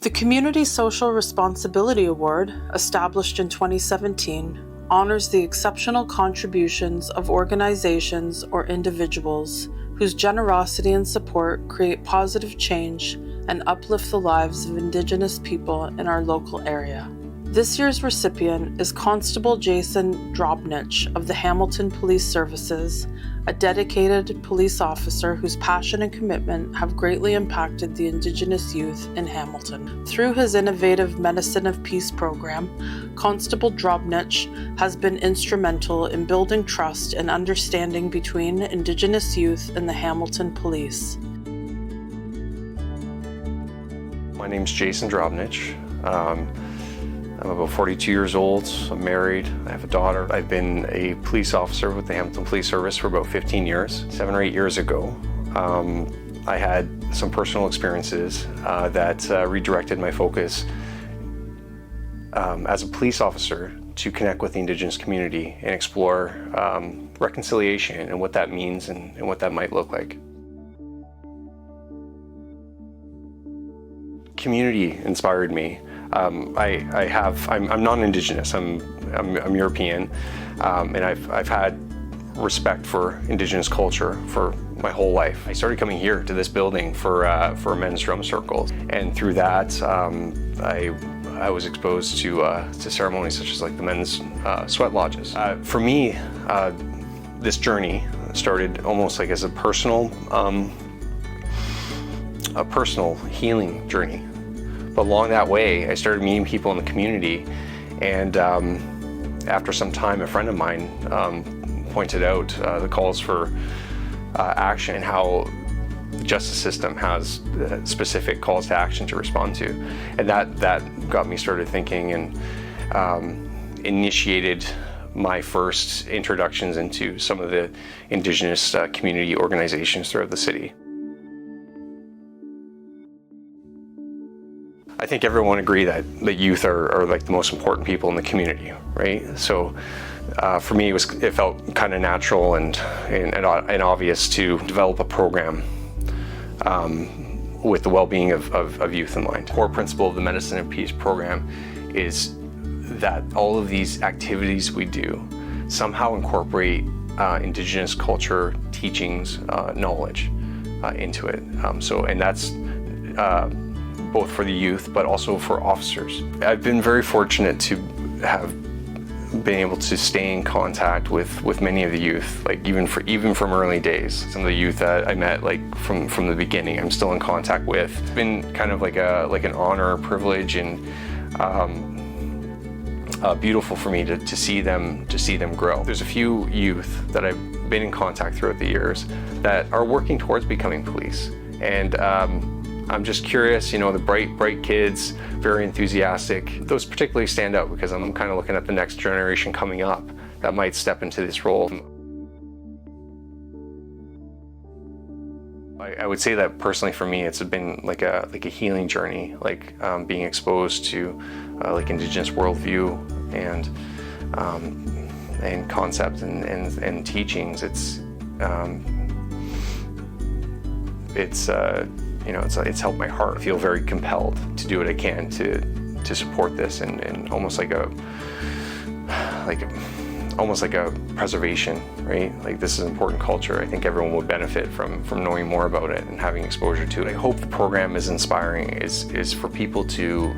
The Community Social Responsibility Award, established in 2017, honors the exceptional contributions of organizations or individuals whose generosity and support create positive change and uplift the lives of Indigenous people in our local area. This year's recipient is Constable Jason Drobnich of the Hamilton Police Services, a dedicated police officer whose passion and commitment have greatly impacted the Indigenous youth in Hamilton. Through his innovative Medicine of Peace program, Constable Drobnich has been instrumental in building trust and understanding between Indigenous youth and the Hamilton Police. My name's Jason Drobnich. I'm about 42 years old, I'm married, I have a daughter. I've been a police officer with the Hamilton Police Service for about 15 years. 7 or 8 years ago, I had some personal experiences that redirected my focus as a police officer to connect with the Indigenous community and explore reconciliation and what that means and what that might look like. Community inspired me. I'm non-Indigenous, I'm European, and I've had respect for Indigenous culture for my whole life. I started coming here to this building for men's drum circles, and through that I was exposed to ceremonies such as like the men's sweat lodges. For me, this journey started almost like as a personal healing journey. But along that way, I started meeting people in the community, and after some time, a friend of mine pointed out the calls for action and how the justice system has specific calls to action to respond to. And that got me started thinking and initiated my first introductions into some of the Indigenous community organizations throughout the city. I think everyone agree that the youth are like the most important people in the community, right? So for me, it felt kind of natural and obvious to develop a program with the well-being of youth in mind. The core principle of the Medicine of Peace program is that all of these activities we do somehow incorporate Indigenous culture, teachings, knowledge into it. And that's both for the youth, but also for officers. I've been very fortunate to have been able to stay in contact with many of the youth, like even from early days. Some of the youth that I met like from the beginning, I'm still in contact with. It's been kind of like an honor, privilege, and beautiful for me to see them grow. There's a few youth that I've been in contact throughout the years that are working towards becoming police, and I'm just curious, you know, the bright kids, very enthusiastic. Those particularly stand out because I'm kind of looking at the next generation coming up that might step into this role. I would say that personally for me, it's been like a healing journey, like being exposed to like Indigenous worldview and concepts and teachings. It's helped my heart. I feel very compelled to do what I can to support this and almost like a preservation, right? Like this is important culture. I think everyone would benefit from knowing more about it and having exposure to it. I hope the program is inspiring, is for people to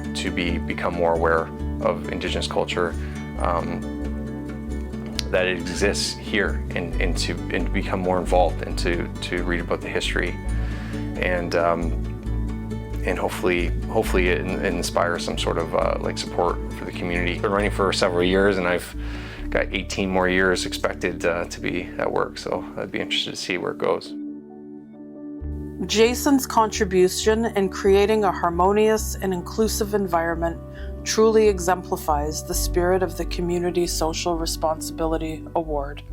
become more aware of Indigenous culture, that it exists here, and to become more involved and to read about the history. And hopefully it inspires some sort of like support for the community. I've been running for several years, and I've got 18 more years expected to be at work, so I'd be interested to see where it goes. Jason's contribution in creating a harmonious and inclusive environment truly exemplifies the spirit of the Community Social Responsibility Award.